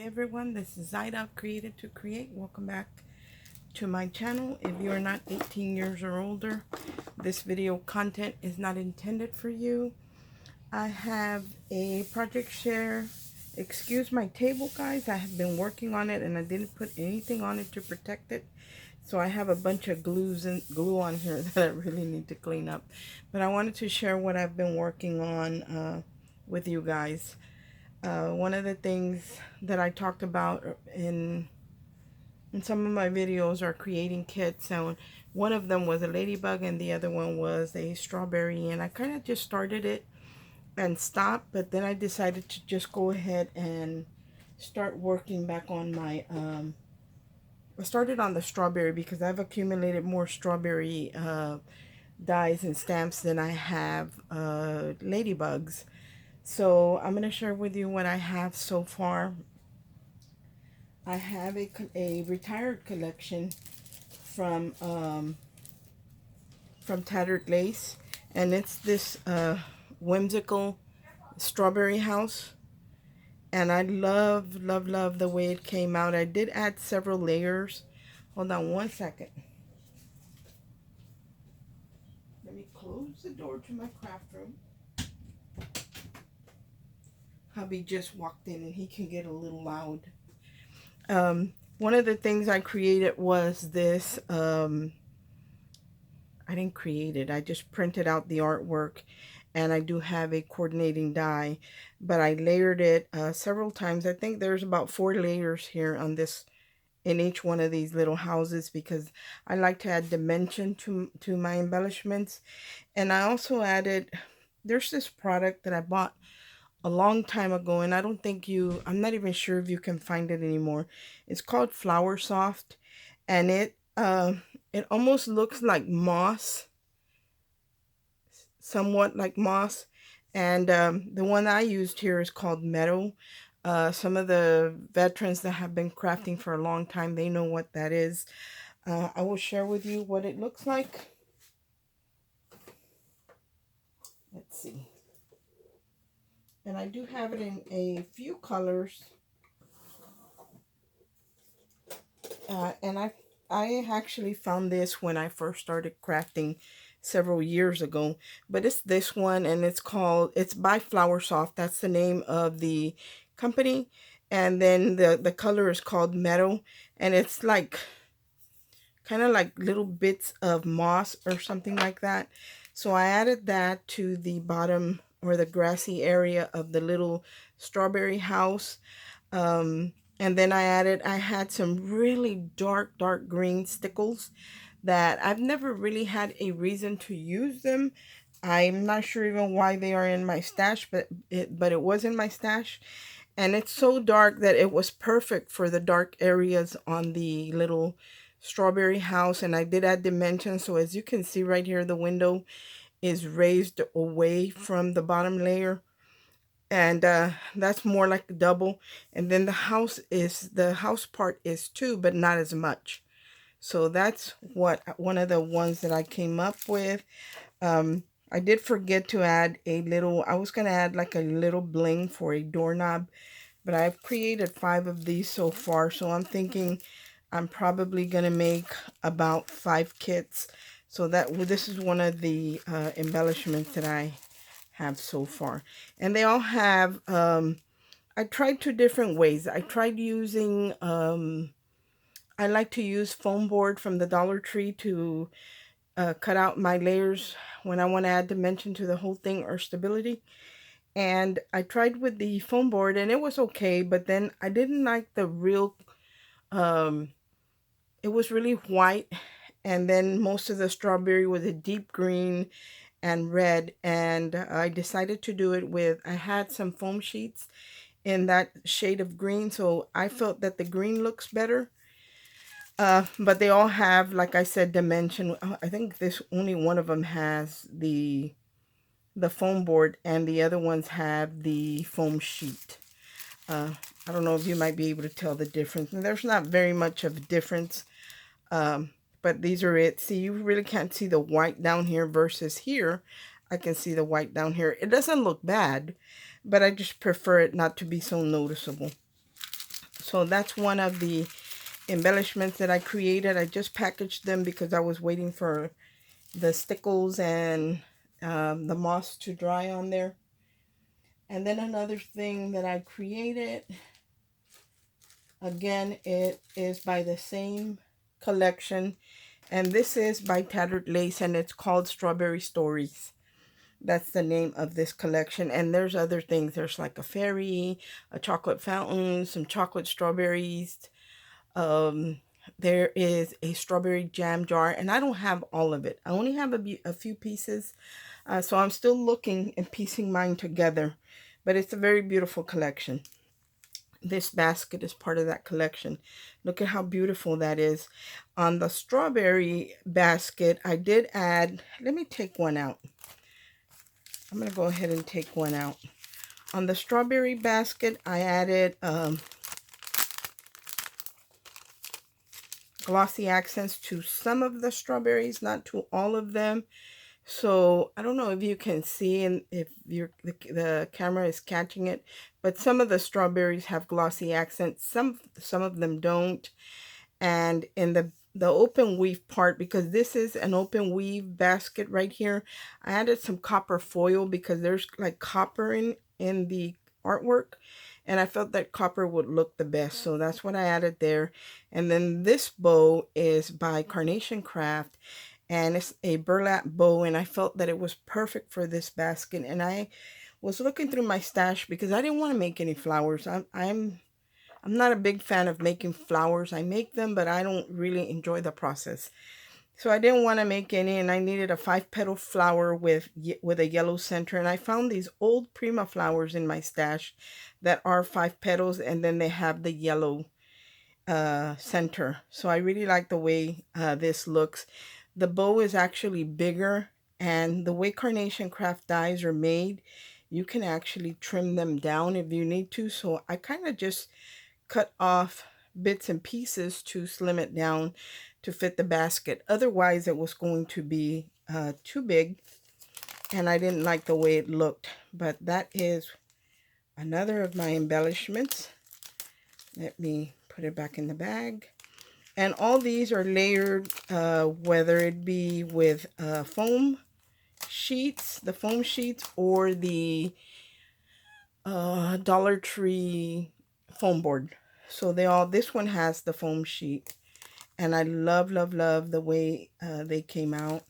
everyone, this is Zaida, Created to Create. Welcome back to my channel. If you are not 18 years or older, this video content is not intended for you. I have a project share. Excuse my table, guys. I have been working on it and I didn't put anything on it to protect it. So I have a bunch of glue on here that I really need to clean up. But I wanted to share what I've been working on with you guys. One of the things that I talked about in some of my videos are creating kits. So one of them was a ladybug and the other one was a strawberry, and I kind of just started it and stopped, but then I decided to just go ahead and start working back on my I started on the strawberry because I've accumulated more strawberry dies and stamps than I have ladybugs. So I'm going to share with you what I have so far. I have a retired collection from Tattered Lace, and it's this whimsical strawberry house, and I love the way it came out. I did add several layers. Hold on one second. Let me close the door to my craft room. Hubby just walked in and he can get a little loud. One of the things I created was this, I didn't create it, I just printed out the artwork, and I do have a coordinating die, but I layered it several times. I think there's about 4 layers here on this, in each one of these little houses, because I like to add dimension to my embellishments. And I also added, there's this product that I bought a long time ago, and I'm not even sure if you can find it anymore. It's called Flower Soft, and it almost looks like moss, somewhat like moss. And the one I used here is called Meadow. Some of the veterans that have been crafting for a long time, they know what that is. I will share with you what it looks like. Let's see. And I do have it in a few colors. And I actually found this when I first started crafting several years ago. But it's this one, and it's by Flower Soft. That's the name of the company. And then the color is called Meadow. And it's like, kind of like little bits of moss or something like that. So I added that to the bottom, or the grassy area of the little strawberry house. And then I had some really dark green stickles that I've never really had a reason to use them. I'm not sure even why they are in my stash, but it was in my stash. And it's so dark that it was perfect for the dark areas on the little strawberry house. And I did add dimension. So as you can see right here, the window is raised away from the bottom layer, and that's more like double. And then the house part is too, but not as much. So that's one of the ones that I came up with. I did forget to add I was going to add like a little bling for a doorknob, but I've created 5 of these so far. So I'm thinking I'm probably going to make about 5 kits. So this is one of the embellishments that I have so far. And they all have, I tried 2 different ways. I tried using, I like to use foam board from the Dollar Tree to cut out my layers when I want to add dimension to the whole thing, or stability. And I tried with the foam board and it was okay, but then I didn't like the real, it was really white, and then most of the strawberry was a deep green and red, and I decided to do it with, I had some foam sheets in that shade of green, so I felt that the green looks better. But they all have, like I said, dimension. I think only one of them has the foam board, and the other ones have the foam sheet. I don't know if you might be able to tell the difference. And there's not very much of a difference. But these are it. See, you really can't see the white down here versus here. I can see the white down here. It doesn't look bad, but I just prefer it not to be so noticeable. So that's one of the embellishments that I created. I just packaged them because I was waiting for the stickles and the moss to dry on there. And then another thing that I created, again, it is by the same collection, and this is by Tattered Lace, and it's called Strawberry Stories. That's the name of this collection. And there's other things. There's like a fairy, a chocolate fountain, some chocolate strawberries. Um, there is a strawberry jam jar, and I don't have all of it. I only have a few pieces. So I'm still looking and piecing mine together. But it's a very beautiful collection. This basket is part of that collection. Look at how beautiful that is. On the strawberry basket, I did add, let me take one out. I'm going to go ahead and take one out. On the strawberry basket, I added glossy accents to some of the strawberries, not to all of them. So I don't know if you can see and if the camera is catching it, but some of the strawberries have glossy accents. Some of them don't. And in the open weave part, because this is an open weave basket right here, I added some copper foil because there's like copper in the artwork, and I felt that copper would look the best, so that's what I added there. And then this bow is by Carnation Craft, and it's a burlap bow, and I felt that it was perfect for this basket. And I was looking through my stash because I didn't want to make any flowers. I'm not a big fan of making flowers. I make them, but I don't really enjoy the process. So I didn't want to make any, and I needed a 5-petal flower with a yellow center. And I found these old Prima flowers in my stash that are 5 petals, and then they have the yellow center. So I really like the way this looks. The bow is actually bigger, and the way Carnation Craft dies are made, you can actually trim them down if you need to. So I kind of just cut off bits and pieces to slim it down to fit the basket. Otherwise, it was going to be too big, and I didn't like the way it looked. But that is another of my embellishments. Let me put it back in the bag. And all these are layered, whether it be with foam sheets, the foam sheets, or the Dollar Tree foam board. So this one has the foam sheet, and I love the way they came out.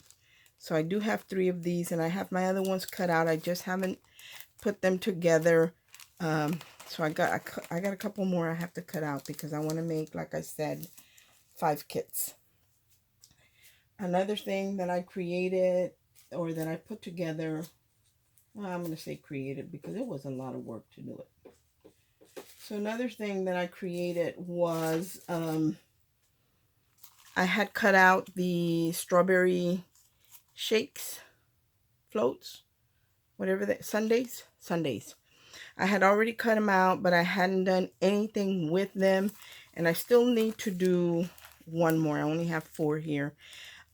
So I do have 3 of these, and I have my other ones cut out. I just haven't put them together. So I got a couple more I have to cut out because I want to make, like I said, 5 kits. Another thing that I created, or that I put together, well, I'm going to say created because it was a lot of work to do it. So another thing that I created was, I had cut out the strawberry shakes, floats, whatever that, sundaes. I had already cut them out, but I hadn't done anything with them, and I still need to do one more. I only have 4 here.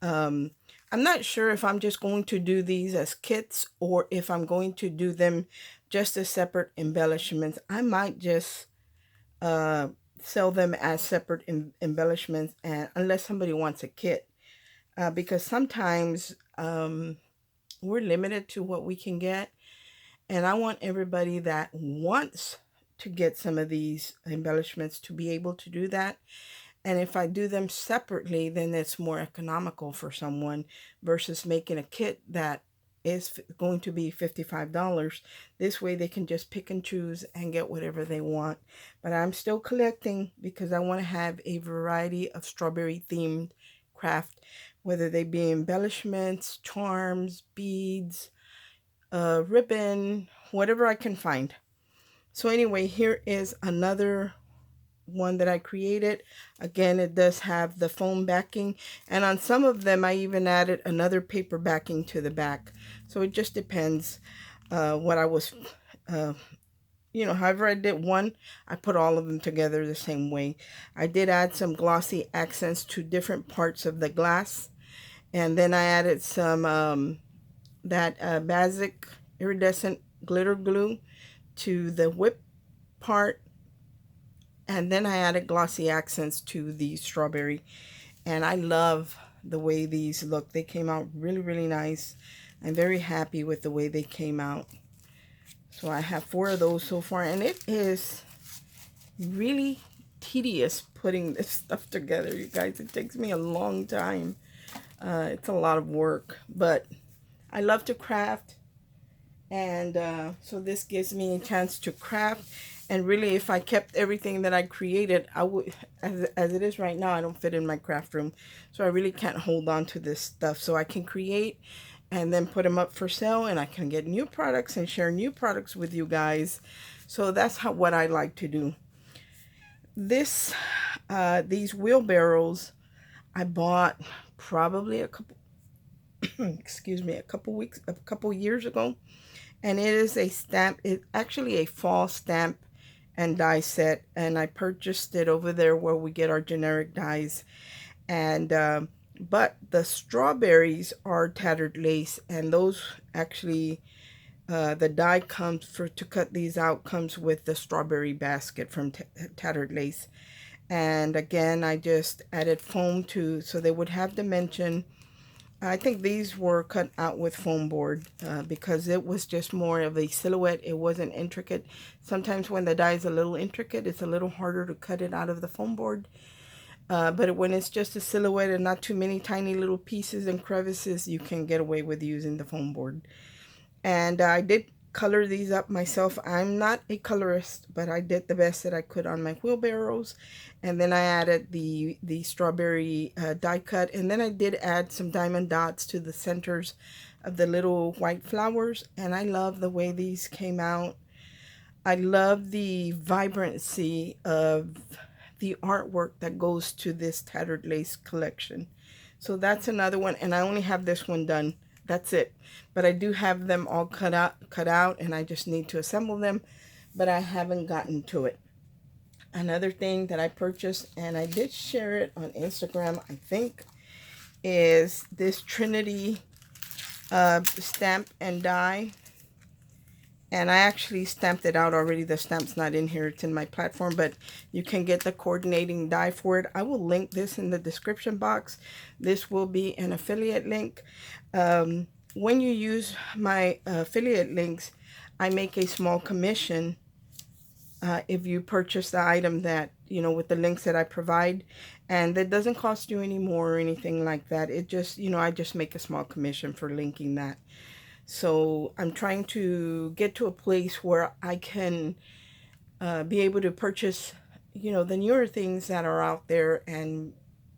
I'm not sure if I'm just going to do these as kits or if I'm going to do them just as separate embellishments. I might just sell them as separate embellishments, and unless somebody wants a kit, because sometimes we're limited to what we can get, and I want everybody that wants to get some of these embellishments to be able to do that. And if I do them separately, then it's more economical for someone versus making a kit that is going to be $55. This way they can just pick and choose and get whatever they want. But I'm still collecting because I want to have a variety of strawberry themed craft, whether they be embellishments, charms, beads, ribbon, whatever I can find. So anyway, here is another one that I created. Again, it does have the foam backing, and on some of them I even added another paper backing to the back. So it just depends what I was, however I did one, I put all of them together the same way. I did add some glossy accents to different parts of the glass, and then I added some that basic iridescent glitter glue to the whip part. And then I added glossy accents to the strawberry. And I love the way these look. They came out really, really nice. I'm very happy with the way they came out. So I have 4 of those so far. And it is really tedious putting this stuff together, you guys. It takes me a long time. It's a lot of work. But I love to craft. And so this gives me a chance to craft. And really, if I kept everything that I created, I would, as it is right now, I don't fit in my craft room. So I really can't hold on to this stuff. So I can create and then put them up for sale, and I can get new products and share new products with you guys. So that's what I like to do. These wheelbarrows, I bought probably a couple, excuse me, a couple years ago. And it is a stamp, it's actually a fall stamp and die set, and I purchased it over there where we get our generic dies. And but the strawberries are tattered lace, and those actually the die comes to cut these out comes with the strawberry basket from tattered lace. And again, I just added foam so they would have dimension. I think these were cut out with foam board because it was just more of a silhouette. It wasn't intricate. Sometimes when the die is a little intricate, it's a little harder to cut it out of the foam board. But when it's just a silhouette and not too many tiny little pieces and crevices, you can get away with using the foam board. And I did color these up myself. I'm not a colorist, but I did the best that I could on my wheelbarrows. And then I added the strawberry die cut. And then I did add some diamond dots to the centers of the little white flowers. And I love the way these came out. I love the vibrancy of the artwork that goes to this tattered lace collection. So that's another one. And I only have this one done. That's it. But I do have them all cut out, and I just need to assemble them, but I haven't gotten to it. Another thing that I purchased, and I did share it on Instagram, I think, is this Trinity stamp and die. And I actually stamped it out already. The stamp's not in here. It's in my platform, but you can get the coordinating die for it. I will link this in the description box. This will be an affiliate link. When you use my affiliate links, I make a small commission if you purchase the item that, you know, with the links that I provide. And that doesn't cost you any more or anything like that. It just, you know, I just make a small commission for linking that. So I'm trying to get to a place where I can be able to purchase, you know, the newer things that are out there, and,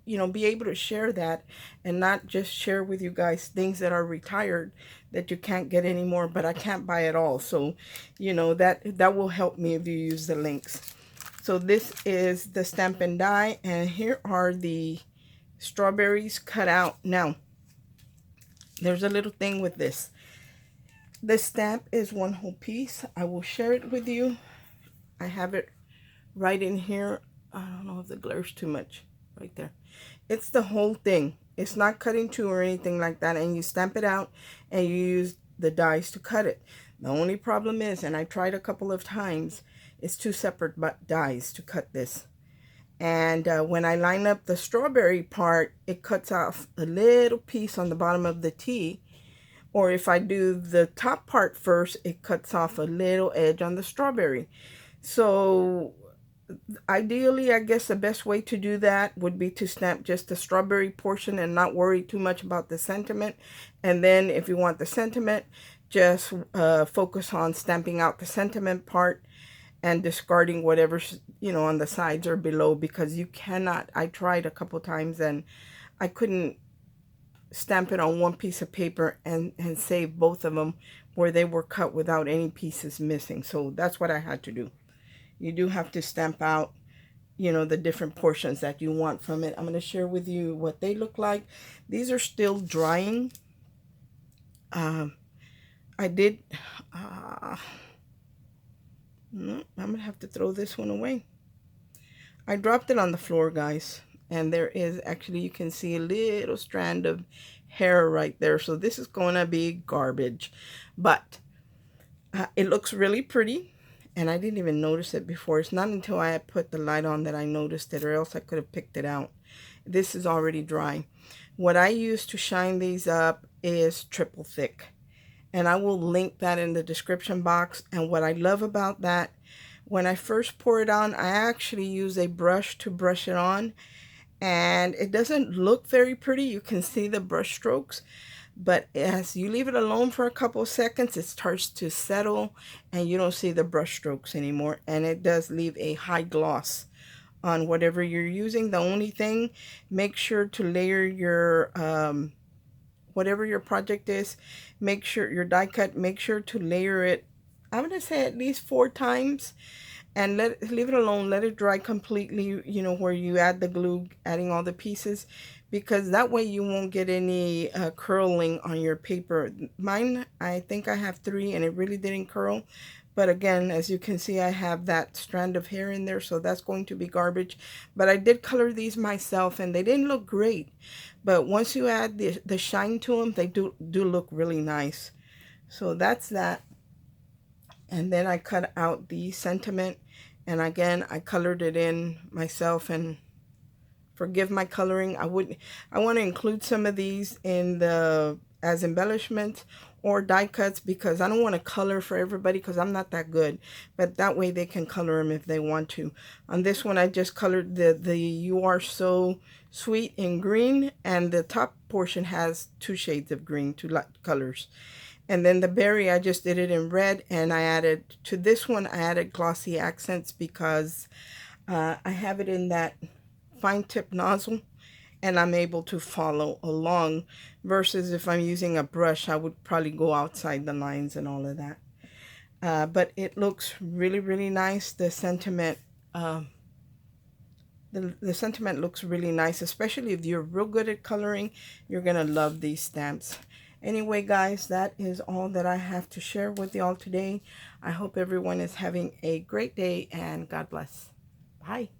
you know, be able to share that and not just share with you guys things that are retired that you can't get anymore, but I can't buy it all. So, you know, that will help me if you use the links. So this is the stamp and die, and here are the strawberries cut out. Now, there's a little thing with this. The stamp is one whole piece. I will share it with you. I have it right in here. I don't know if the glare's too much. Right there. It's the whole thing. It's not cutting two or anything like that. And you stamp it out and you use the dies to cut it. The only problem is, and I tried a couple of times, it's 2 separate dies to cut this. And when I line up the strawberry part, it cuts off a little piece on the bottom of the T. Or if I do the top part first, it cuts off a little edge on the strawberry. So ideally, I guess the best way to do that would be to stamp just the strawberry portion and not worry too much about the sentiment. And then if you want the sentiment, just focus on stamping out the sentiment part and discarding whatever's, you know, on the sides or below, because you cannot. I tried a couple times and I couldn't stamp it on one piece of paper and save both of them where they were cut without any pieces missing. So that's what I had to do. You do have to stamp out, you know, the different portions that you want from it. I'm going to share with you what they look like. These are still drying. I did, no, I'm going to have to throw this one away. I dropped it on the floor, guys. And there is actually, you can see a little strand of hair right there. So this is going to be garbage. But it looks really pretty. and I didn't even notice it before. It's not until I had put the light on that I noticed it, or else I could have picked it out. This is already dry. What I use to shine these up is triple thick, and I will link that in the description box. And what I love about that, when I first pour it on, I actually use a brush to brush it on, and it doesn't look very pretty. You can see the brush strokes, but as you leave it alone for a couple of seconds, it starts to settle and you don't see the brush strokes anymore, and it does leave a high gloss on whatever you're using. The only thing, make sure to layer your whatever your project is, make sure your die cut, make sure to layer it, I'm gonna say at least 4 times, and leave it alone, let it dry completely, you know, where you add the glue, adding all the pieces, because that way you won't get any curling on your paper. Mine, I think I have 3 and it really didn't curl, but again, as you can see, I have that strand of hair in there, so that's going to be garbage. But I did color these myself and they didn't look great, but once you add the shine to them, they do look really nice. So that's that. And then I cut out the sentiment, and again I colored it in myself, and forgive my coloring. I want to include some of these in the as embellishments or die cuts, because I don't want to color for everybody because I'm not that good, but that way they can color them if they want to. On this one I just colored the You Are So Sweet in green, and the top portion has 2 shades of green, 2 light colors. And then the berry, I just did it in red, and I added, to this one, I added glossy accents because I have it in that fine tip nozzle, and I'm able to follow along, versus if I'm using a brush, I would probably go outside the lines and all of that. But it looks really, really nice. The sentiment, the sentiment looks really nice, especially if you're real good at coloring. You're gonna love these stamps. Anyway, guys, that is all that I have to share with y'all today. I hope everyone is having a great day, and God bless. Bye.